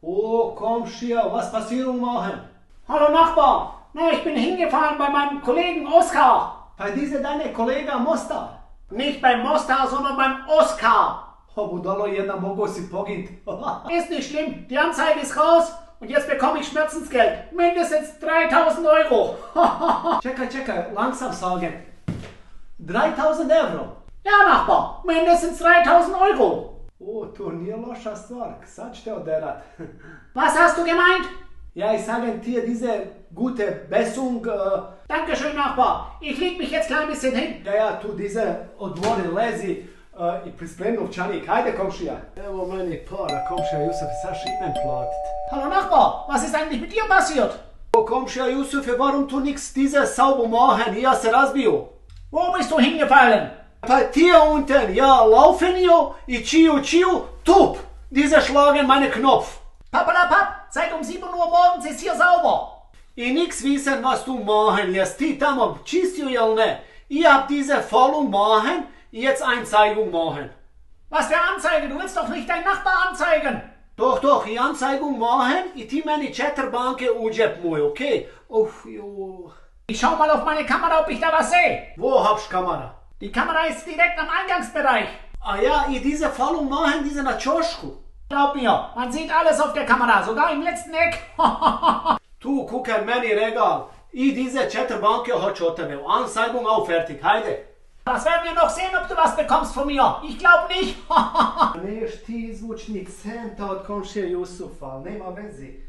Oh, Komschia, was passiert morgen? Hallo Nachbar, na, ich bin hingefahren bei meinem Kollegen Oskar. Bei dieser deine Kollege Mostar? Nicht beim Mostar, sondern beim Oskar. Oh, budalo, jedna mogo si pogint. Ist nicht schlimm, die Anzeige ist raus und jetzt bekomme ich Schmerzensgeld. Mindestens 3000 Euro. Čekaj, langsam sagen. 3000 Euro? Ja, Nachbar, mindestens 3000 Euro. Oh, to nije loša stvar, sad ćete oderat. Was hast du gemeint? Ja, ich sage dir diese gute Besung. Dankeschön, Nachbar. Ich leg mich jetzt klein bisschen hin. Ja, tu diese odvori lezi i prispremi novčanik. Hajde, Komšija. Evo meni para, Komšija Jusuf, sad šitnem platit. Hallo Nachbar, was ist eigentlich mit dir passiert? Oh, Komšija Jusuf, warum tu nix diese sauber machen? Ja, se razbiju. Wo bist du hingefallen? Bei hier unten, ja, laufen hier, i Chiu, tup. Diese schlagen meine Knopf. Pappalapapp, seit um 7 Uhr morgens ist hier sauber. I nix wissen, was du machen lässt. Die tamo čistio jel ne? Ihr habt diese Vollung machen, jetzt Einzeigung machen. Was für Anzeige? Du willst doch nicht deinen Nachbar anzeigen. Doch, i Anzeigung machen, i ti meni 4 banke u džep moj, okay? Uff, jo. Ich schau mal auf meine Kamera, ob ich da was sehe. Wo habst Kamera? Die Kamera ist direkt am Eingangsbereich. Ah ja, i diese Vollung machen, diese na čošku. Glaub mir, man sieht alles auf der Kamera, sogar im letzten Eck. Tu, guckaj meni regal. I diese 4 banke hoću od tebe. Anzeigung auf, fertig, hajde. Das werden wir noch sehen, ob du was bekommst von mir. Ich glaube nicht. Neš ti zvučnik centa od Komšije Jusufa, nema vezi.